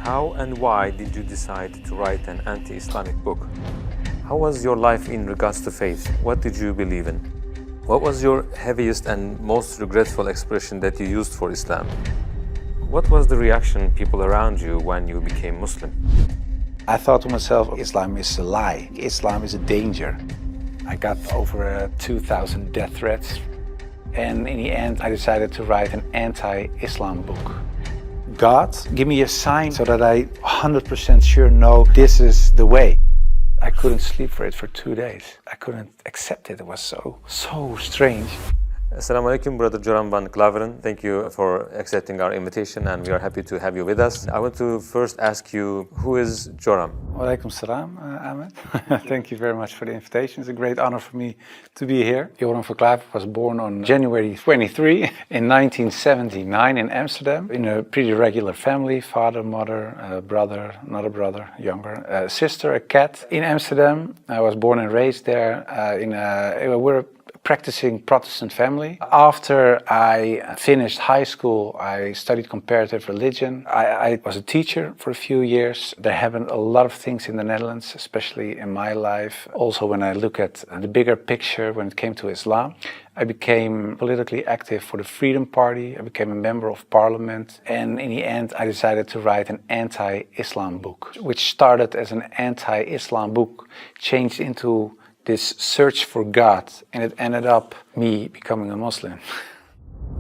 How and why did you decide to write an anti-Islamic book? How was your life in regards to faith? What did you believe in? What was your heaviest and most regretful expression that you used for Islam? What was the reaction people around you when you became Muslim? I thought to myself, Islam is a lie. Islam is a danger. I got over 2,000 death threats. And in the end, I decided to write an anti-Islam book. God, give me a sign so that I 100% sure know this is the way. I couldn't sleep for it for 2 days. I couldn't accept it. It was so strange. Assalamu alaikum, Brother Yورام van Klaveren. Thank you for accepting our invitation, and we are happy to have you with us. I want to first ask you, who is Yورام? Wa alaikum salam, Ahmed. Thank you very much for the invitation. It's a great honor for me to be here. Yورám van Klaveren was born on January 23 in 1979 in Amsterdam, in a pretty regular family: father, mother, a brother, another brother, younger, a sister, a cat. In Amsterdam, I was born and raised there. We're a practicing Protestant family. After I finished high school, I studied comparative religion. I was a teacher for a few years. There happened a lot of things in the Netherlands, especially in my life. Also, when I look at the bigger picture when it came to Islam, I became politically active for the Freedom Party. I became a member of parliament. And in the end, I decided to write an anti-Islam book, which started as an anti-Islam book, changed into this search for God, and it ended up me becoming a Muslim.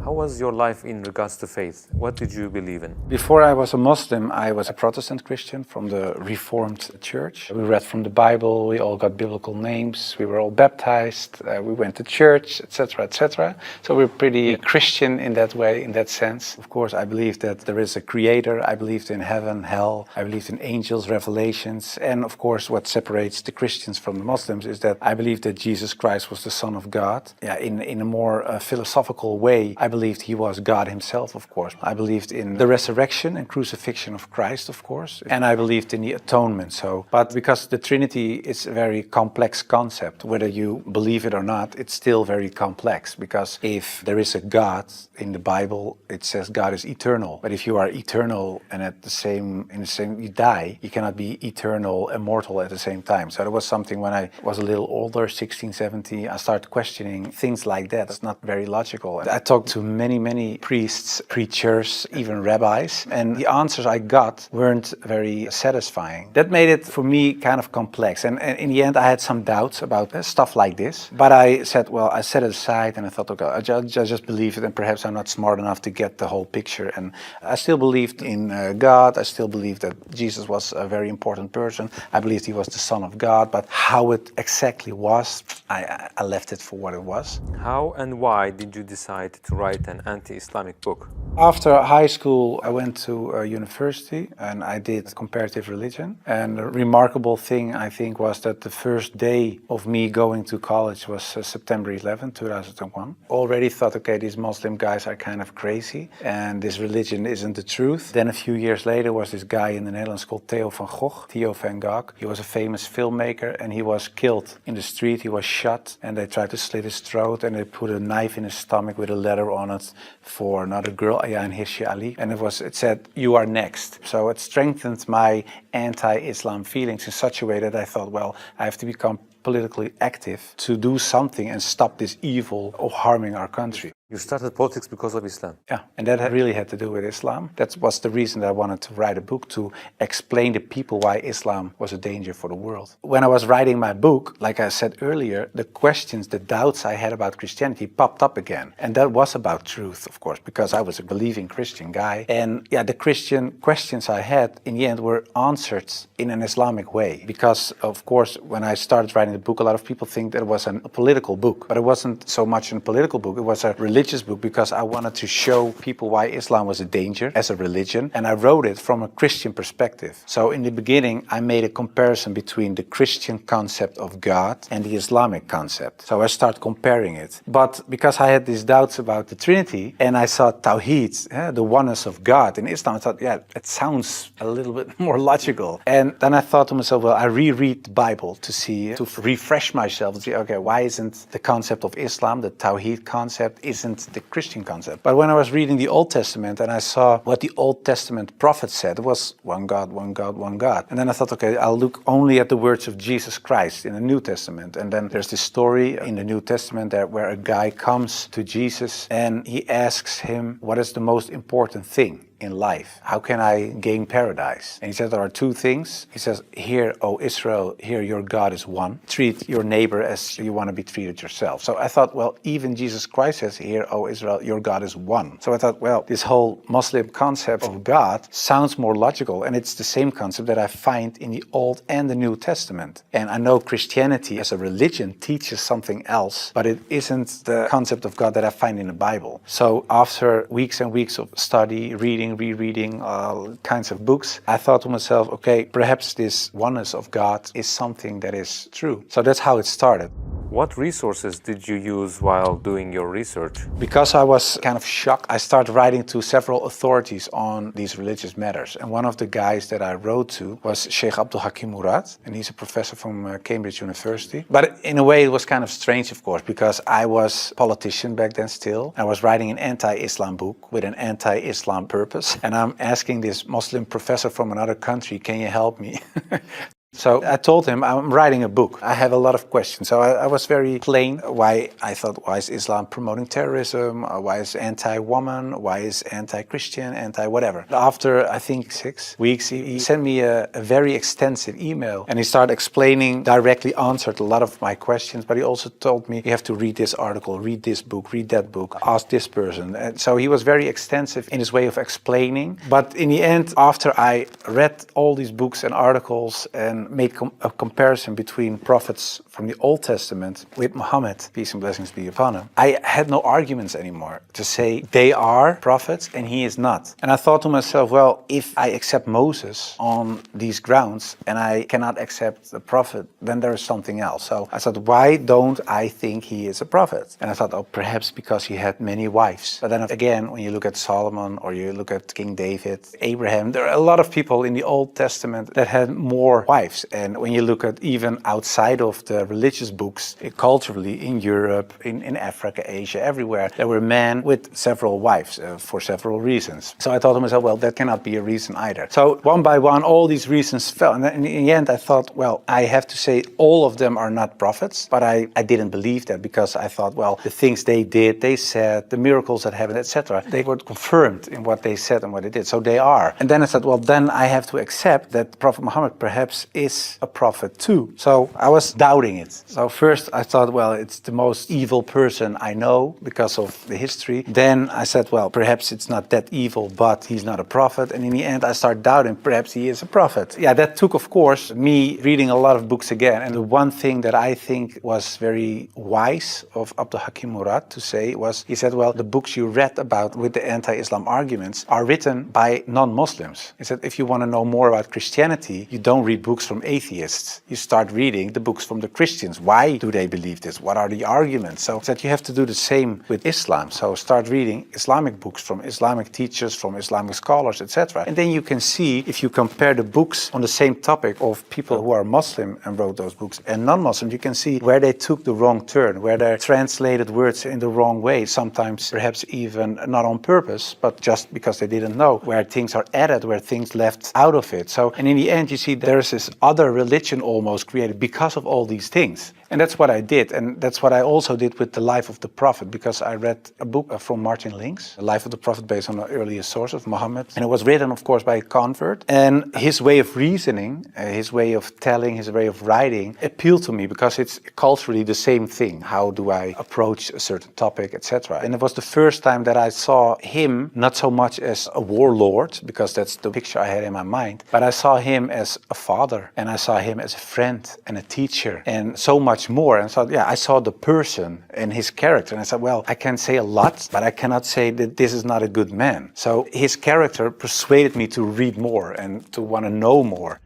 How was your life in regards to faith? What did you believe in? Before I was a Muslim, I was a Protestant Christian from the Reformed Church. We read from the Bible, we all got biblical names, we were all baptized, we went to church, etc., etc. So we're pretty Christian in that way, in that sense. Of course, I believed that there is a creator, I believed in heaven, hell, I believed in angels, revelations, and of course what separates the Christians from the Muslims is that I believe that Jesus Christ was the Son of God. In a more philosophical way, I believed he was God himself, of course. I believed in the resurrection and crucifixion of Christ, of course. And I believed in the atonement. But because the Trinity is a very complex concept, whether you believe it or not, it's still very complex. Because if there is a God in the Bible, it says God is eternal. But if you are eternal and you die, you cannot be eternal, immortal at the same time. So that was something when I was a little older, 16, 17, I started questioning things like that. It's not very logical. I talked to many priests, preachers, even rabbis, and the answers I got weren't very satisfying. That made it for me kind of complex, and in the end I had some doubts about stuff like this, but I said, well, I set it aside and I thought, okay, I just believe it, and perhaps I'm not smart enough to get the whole picture. And I still believed in God, I still believed that Jesus was a very important person, I believed he was the Son of God, but how it exactly was, I left it for what it was. How and why did you decide to write an anti-Islamic book? After high school, I went to university and I did comparative religion. And the remarkable thing, I think, was that the first day of me going to college was September 11, 2001. Already thought, okay, these Muslim guys are kind of crazy and this religion isn't the truth. Then a few years later was this guy in the Netherlands called Theo van Gogh. He was a famous filmmaker and he was killed in the street. He was shot and they tried to slit his throat and they put a knife in his stomach with a letter on it for another girl, and Ali, and it said, "You are next." So it strengthened my anti-Islam feelings in such a way that I thought, well, I have to become politically active to do something and stop this evil of harming our country. You started politics because of Islam? Yeah, and that really had to do with Islam. That was the reason that I wanted to write a book, to explain to people why Islam was a danger for the world. When I was writing my book, like I said earlier, the questions, the doubts I had about Christianity popped up again. And that was about truth, of course, because I was a believing Christian guy. And yeah, the Christian questions I had, in the end, were answered in an Islamic way. Because, of course, when I started writing the book, a lot of people think that it was a political book. But it wasn't so much a political book, it was a religious book, because I wanted to show people why Islam was a danger as a religion, and I wrote it from a Christian perspective. So in the beginning I made a comparison between the Christian concept of God and the Islamic concept. So I started comparing it. But because I had these doubts about the Trinity and I saw Tawheed, the oneness of God in Islam, I thought, yeah, it sounds a little bit more logical. And then I thought to myself, well, I reread the Bible to refresh myself and see, okay, why isn't the concept of Islam, the Tawheed concept, isn't isn't the Christian concept. But when I was reading the Old Testament and I saw what the Old Testament prophets said, it was one God, one God, one God. And then I thought, okay, I'll look only at the words of Jesus Christ in the New Testament. And then there's this story in the New Testament where a guy comes to Jesus and he asks him, what is the most important thing in life? How can I gain paradise? And he said there are two things. He says, hear, O Israel, hear your God is one. Treat your neighbor as you want to be treated yourself. So I thought, well, even Jesus Christ says, hear, O Israel, your God is one. So I thought, well, this whole Muslim concept of God sounds more logical, and it's the same concept that I find in the Old and the New Testament. And I know Christianity as a religion teaches something else, but it isn't the concept of God that I find in the Bible. So after weeks and weeks of study, rereading all kinds of books, I thought to myself, okay, perhaps this oneness of God is something that is true. So that's how it started. What resources did you use while doing your research? Because I was kind of shocked, I started writing to several authorities on these religious matters. And one of the guys that I wrote to was Sheikh Abdul Hakim Murad, and he's a professor from Cambridge University. But in a way it was kind of strange, of course, because I was a politician back then still. I was writing an anti-Islam book with an anti-Islam purpose. And I'm asking this Muslim professor from another country, can you help me? So I told him, I'm writing a book. I have a lot of questions. So I was very plain why I thought, why is Islam promoting terrorism? Why is anti-woman? Why is anti-Christian? Anti-whatever. After, I think, 6 weeks, he sent me a very extensive email. And he started explaining, directly answered a lot of my questions. But he also told me, you have to read this article, read this book, read that book, ask this person. And so he was very extensive in his way of explaining. But in the end, after I read all these books and articles and made a comparison between prophets from the Old Testament with Muhammad, peace and blessings be upon him, I had no arguments anymore to say they are prophets and he is not. And I thought to myself, well, if I accept Moses on these grounds and I cannot accept the prophet, then there is something else. So I thought, why don't I think he is a prophet? And I thought, oh, perhaps because he had many wives. But then again, when you look at Solomon or you look at King David, Abraham, there are a lot of people in the Old Testament that had more wives. And when you look at even outside of the religious books, culturally in Europe, in Africa, Asia, everywhere, there were men with several wives for several reasons. So I thought to myself, well, that cannot be a reason either. So one by one, all these reasons fell. And then in the end, I thought, well, I have to say all of them are not prophets. But I didn't believe that because I thought, well, the things they did, they said, the miracles that happened, etc., they were confirmed in what they said and what they did. So they are. And then I said, well, then I have to accept that Prophet Muhammad perhaps is a prophet too. So I was doubting it. So first I thought, well, it's the most evil person I know because of the history. Then I said, well, perhaps it's not that evil, but he's not a prophet. And in the end I started doubting, perhaps he is a prophet. Yeah, that took, of course, me reading a lot of books again. And the one thing that I think was very wise of Abdul Hakim Murad to say was, he said, well, the books you read about with the anti-Islam arguments are written by non-Muslims. He said, if you want to know more about Christianity, you don't read books from atheists. You start reading the books from the Christians. Why do they believe this? What are the arguments? So that you have to do the same with Islam. So start reading Islamic books from Islamic teachers, from Islamic scholars, etc. And then you can see, if you compare the books on the same topic of people who are Muslim and wrote those books and non-Muslim, you can see where they took the wrong turn, where they translated words in the wrong way, sometimes perhaps even not on purpose, but just because they didn't know, where things are added, where things left out of it. So, and in the end, you see there's this other religion almost created because of all these things. And that's what I did. And that's what I also did with the life of the Prophet, because I read a book from Martin Links, The Life of the Prophet, based on the earliest source of Muhammad. And it was written, of course, by a convert. And his way of reasoning, his way of telling, his way of writing appealed to me because it's culturally the same thing. How do I approach a certain topic, etc. And it was the first time that I saw him not so much as a warlord, because that's the picture I had in my mind, but I saw him as a father, and I saw him as a friend and a teacher, and so much more. And so, yeah, I saw the person and his character, and I said, well, I can say a lot, but I cannot say that this is not a good man. So his character persuaded me to read more and to want to know more.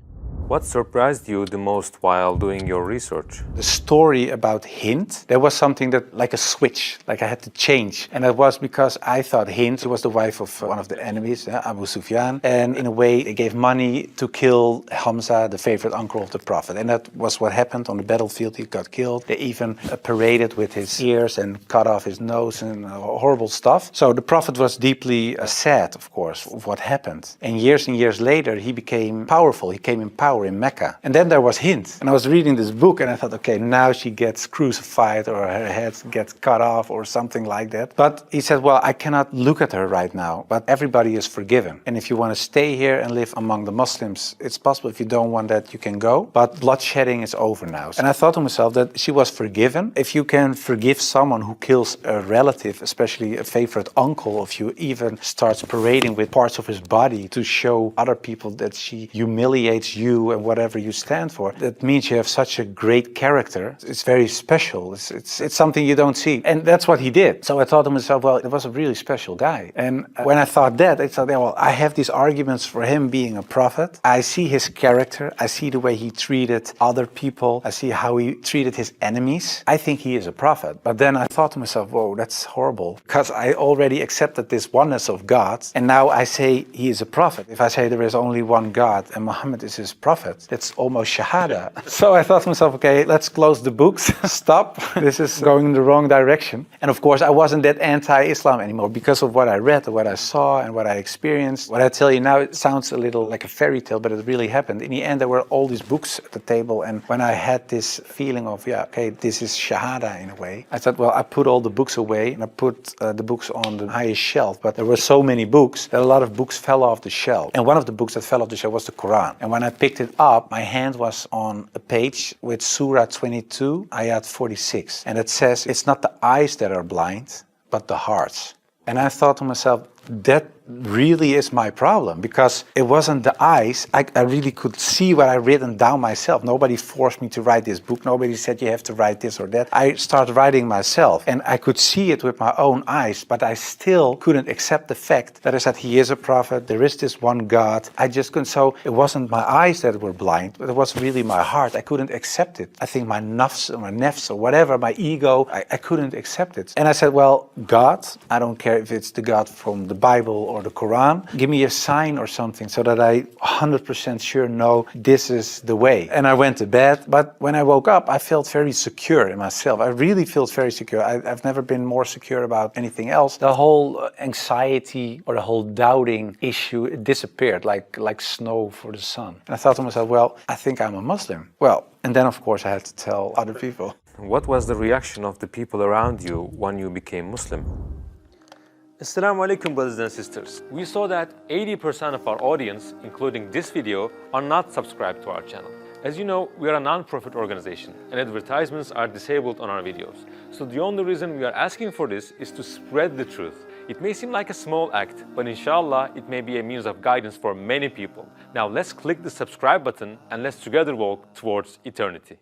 What surprised you the most while doing your research? The story about Hind, there was something that, like a switch, like I had to change. And that was because I thought Hind was the wife of one of the enemies, Abu Sufyan. And in a way, they gave money to kill Hamza, the favorite uncle of the Prophet. And that was what happened on the battlefield. He got killed. They even paraded with his ears and cut off his nose and horrible stuff. So the Prophet was deeply sad, of course, of what happened. And years later, he became powerful. He came in power in Mecca. And then there was Hind. And I was reading this book and I thought, okay, now she gets crucified or her head gets cut off or something like that. But he said, well, I cannot look at her right now, but everybody is forgiven. And if you want to stay here and live among the Muslims, it's possible. If you don't want that, you can go. But bloodshedding is over now. And I thought to myself that she was forgiven. If you can forgive someone who kills a relative, especially a favorite uncle of you, even starts parading with parts of his body to show other people that she humiliates you and whatever you stand for, that means you have such a great character. It's very special. It's something you don't see. And that's what he did. So I thought to myself, well, it was a really special guy. And when I thought that, I thought, well, I have these arguments for him being a prophet. I see his character. I see the way he treated other people. I see how he treated his enemies. I think he is a prophet. But then I thought to myself, whoa, that's horrible. Because I already accepted this oneness of God. And now I say he is a prophet. If I say there is only one God and Muhammad is his prophet, that's almost shahada. So I thought to myself, okay, let's close the books. Stop. This is going in the wrong direction. And of course, I wasn't that anti-Islam anymore because of what I read, what I saw, and what I experienced. What I tell you now, it sounds a little like a fairy tale, but it really happened. In the end, there were all these books at the table. And when I had this feeling of, yeah, okay, this is shahada in a way, I thought, well, I put all the books away and I put the books on the highest shelf. But there were so many books that a lot of books fell off the shelf. And one of the books that fell off the shelf was the Quran. And when I picked it up, my hand was on a page with Surah 22, Ayat 46. And it says, it's not the eyes that are blind, but the hearts. And I thought to myself, that really is my problem, because it wasn't the eyes. I really could see what I written down myself. Nobody forced me to write this book. Nobody said you have to write this or that. I started writing myself and I could see it with my own eyes, but I still couldn't accept the fact that I said he is a prophet, there is this one God. I just couldn't. So it wasn't my eyes that were blind, but it was really my heart. I couldn't accept it. I think my nafs or whatever, my ego, I couldn't accept it. And I said, well, God, I don't care if it's the God from the Bible or the Quran, give me a sign or something so that I 100% sure know this is the way. And I went to bed, but when I woke up, I felt very secure in myself. I really felt very secure. I've never been more secure about anything else. The whole anxiety or the whole doubting issue disappeared like snow for the sun. And I thought to myself, well, I think I'm a Muslim. Well, and then of course I had to tell other people. What was the reaction of the people around you when you became Muslim? Assalamu alaikum, brothers and sisters. We saw that 80% of our audience, including this video, are not subscribed to our channel. As you know, we are a non-profit organization and advertisements are disabled on our videos. So the only reason we are asking for this is to spread the truth. It may seem like a small act, but inshallah, it may be a means of guidance for many people. Now let's click the subscribe button and let's together walk towards eternity.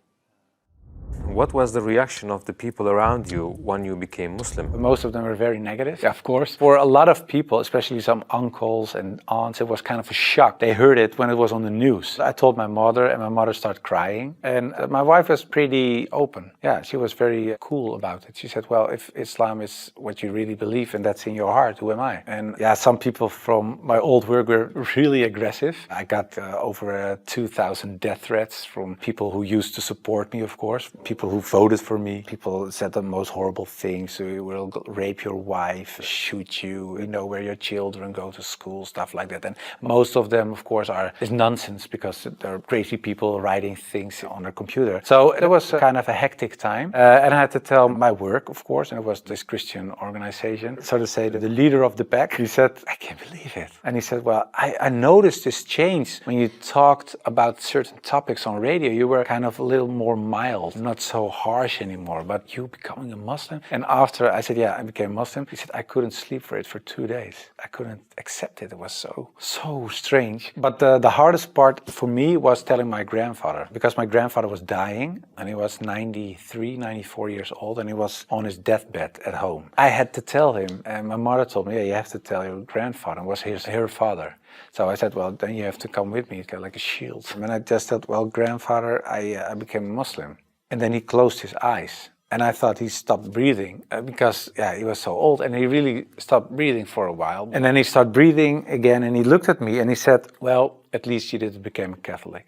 What was the reaction of the people around you when you became Muslim? Most of them were very negative, of course. For a lot of people, especially some uncles and aunts, it was kind of a shock. They heard it when it was on the news. I told my mother, and my mother started crying. And my wife was pretty open. Yeah, she was very cool about it. She said, well, if Islam is what you really believe and that's in your heart, who am I? And yeah, some people from my old work were really aggressive. I got over 2,000 death threats from people who used to support me, of course. People who voted for me. People said the most horrible things. We will rape your wife, shoot you, we know where your children go to school, stuff like that. And most of them, of course, is nonsense because they're crazy people writing things on their computer. So it was kind of a hectic time. And I had to tell my work, of course, and it was this Christian organization. So to say that the leader of the pack, he said, I can't believe it. And he said, well, I noticed this change when you talked about certain topics on radio. You were kind of a little more mild, not so harsh anymore, but you becoming a Muslim? And after I said, yeah, I became Muslim, he said, I couldn't sleep for it for 2 days. I couldn't accept it. It was so strange. But the hardest part for me was telling my grandfather, because my grandfather was dying and he was 93, 94 years old and he was on his deathbed at home. I had to tell him, and my mother told me, yeah, you have to tell your grandfather. It was her father. So I said, well, then you have to come with me. He's got like a shield. And then I just said, well, grandfather, I became a Muslim. And then he closed his eyes. And I thought he stopped breathing because, yeah, he was so old. And he really stopped breathing for a while. And then he started breathing again. And he looked at me and he said, well, at least you didn't become a Catholic.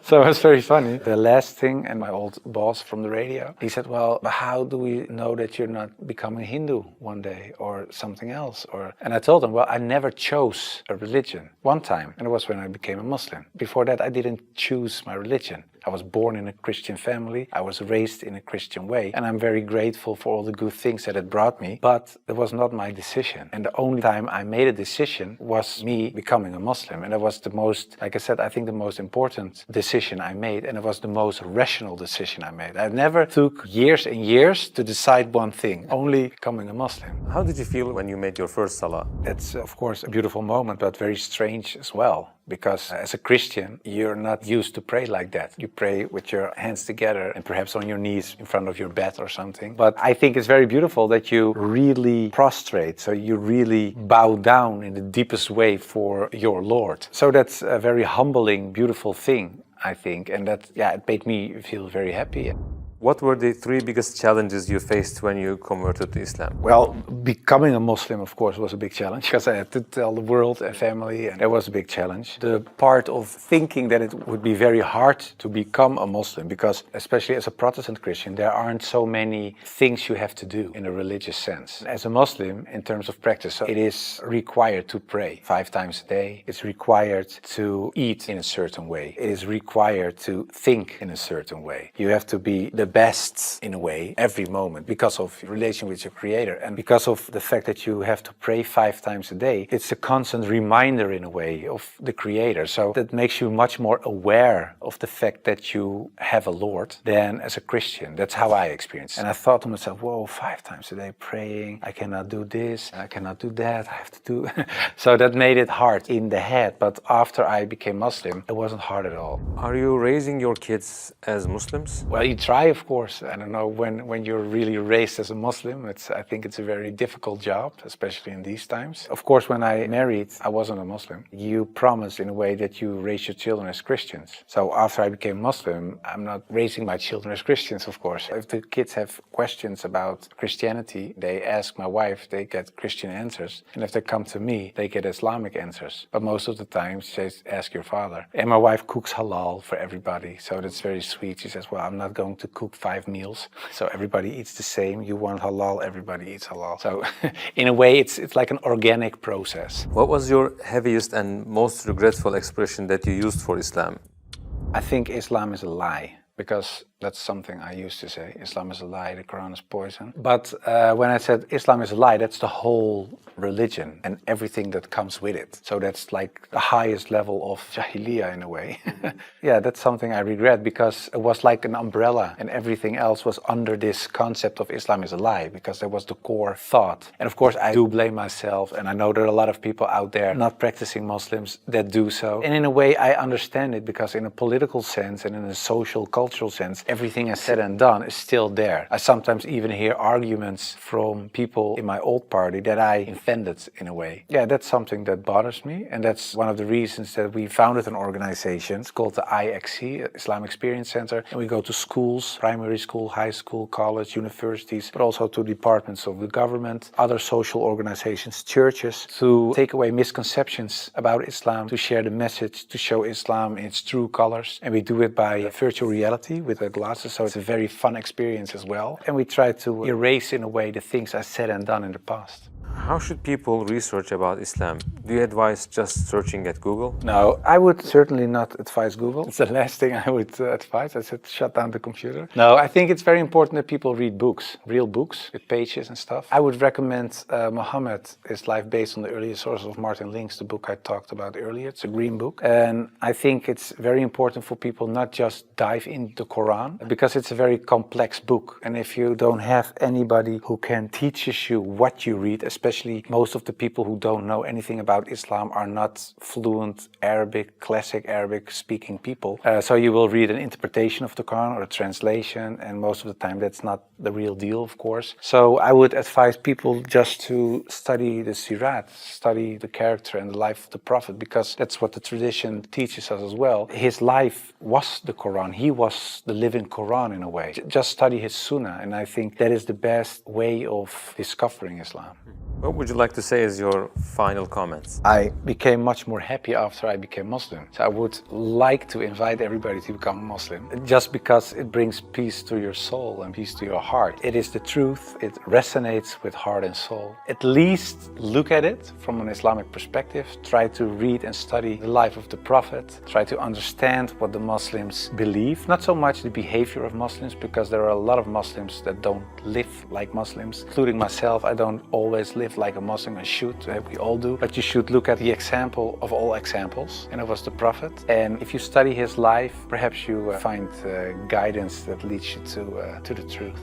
So it was very funny. The last thing, and my old boss from the radio, he said, well, but how do we know that you're not becoming Hindu one day or something else? And I told him, well, I never chose a religion. One time, and it was when I became a Muslim. Before that, I didn't choose my religion. I was born in a Christian family. I was raised in a Christian way. And I'm very grateful for all the good things that it brought me. But it was not my decision. And the only time I made a decision was me becoming a Muslim. And it was the most, like I said, I think the most important decision I made. And it was the most rational decision I made. I never took years and years to decide one thing, only becoming a Muslim. How did you feel when you made your first salah? It's, of course, a beautiful moment, but very strange as well. Because as a Christian, you're not used to pray like that. You pray with your hands together and perhaps on your knees in front of your bed or something. But I think it's very beautiful that you really prostrate. So you really bow down in the deepest way for your Lord. So that's a very humbling, beautiful thing, I think. And that, yeah, it made me feel very happy. What were the 3 biggest challenges you faced when you converted to Islam? Well, becoming a Muslim, of course, was a big challenge because I had to tell the world and family, and that was a big challenge. The part of thinking that it would be very hard to become a Muslim because, especially as a Protestant Christian, there aren't so many things you have to do in a religious sense. As a Muslim, in terms of practice, so it is required to pray 5 times a day. It's required to eat in a certain way. It is required to think in a certain way. You have to be the best in a way every moment because of your relation with your Creator and because of the fact that you have to pray 5 times a day. It's a constant reminder in a way of the Creator, so that makes you much more aware of the fact that you have a Lord than as a Christian. That's how I experienced it. And I thought to myself, whoa, 5 times a day praying, I cannot do this, I cannot do that, I have to do so that made it hard in the head. But after I became Muslim, it wasn't hard at all. Are you raising your kids as Muslims? Well, you try, of course. I don't know, when you're really raised as a Muslim, I think it's a very difficult job, especially in these times. Of course, when I married, I wasn't a Muslim. You promise in a way that you raise your children as Christians. So after I became Muslim, I'm not raising my children as Christians, of course. If the kids have questions about Christianity, they ask my wife, they get Christian answers. And if they come to me, they get Islamic answers. But most of the time, she says, ask your father. And my wife cooks halal for everybody, so that's very sweet. She says, well, I'm not going to cook 5 meals, so everybody eats the same. You want halal, everybody eats halal. So in a way, it's like an organic process. What was your heaviest and most regretful expression that you used for Islam? I think Islam is a lie, because that's something I used to say. Islam is a lie, the Quran is poison. But when I said Islam is a lie, that's the whole religion and everything that comes with it. So that's like the highest level of jahiliyyah in a way. Yeah, that's something I regret because it was like an umbrella and everything else was under this concept of Islam is a lie because that was the core thought. And of course, I do blame myself, and I know there are a lot of people out there not practicing Muslims that do so. And in a way, I understand it because in a political sense and in a social, cultural sense, everything is said and done is still there. I sometimes even hear arguments from people in my old party that I offended in a way. Yeah, that's something that bothers me, and that's one of the reasons that we founded an organization. It's called the IXC, Islam Experience Center, and we go to schools, primary school, high school, college, universities, but also to departments of the government, other social organizations, churches, to take away misconceptions about Islam, to share the message, to show Islam in its true colors. And we do it by virtual reality with the glasses, so it's a very fun experience as well. And we try to erase in a way the things I said and done in the past. How should people research about Islam? Do you advise just searching at Google? No, I would certainly not advise Google. It's the last thing I would advise. I said shut down the computer. No, I think it's very important that people read books, real books with pages and stuff. I would recommend Muhammad, His Life Based on the Earlier Sources of Martin Link's, the book I talked about earlier. It's a green book. And I think it's very important for people not just dive into the Quran, because it's a very complex book. And if you don't have anybody who can teach you what you read, especially most of the people who don't know anything about Islam are not fluent Arabic, classic Arabic speaking people. So you will read an interpretation of the Quran or a translation, and most of the time that's not the real deal, of course. So I would advise people just to study the Sirat, study the character and the life of the Prophet, because that's what the tradition teaches us as well. His life was the Quran. He was the living Quran in a way. Just study his Sunnah, and I think that is the best way of discovering Islam. What would you like to say as your final comments? I became much more happy after I became Muslim. So I would like to invite everybody to become Muslim, just because it brings peace to your soul and peace to your heart. It is the truth. It resonates with heart and soul. At least look at it from an Islamic perspective. Try to read and study the life of the Prophet. Try to understand what the Muslims believe. Not so much the behavior of Muslims, because there are a lot of Muslims that don't live like Muslims, including myself. I don't always live like a Muslim. I should, we all do, but you should look at the example of all examples, and it was the Prophet. And if you study his life, perhaps you find guidance that leads you to the truth.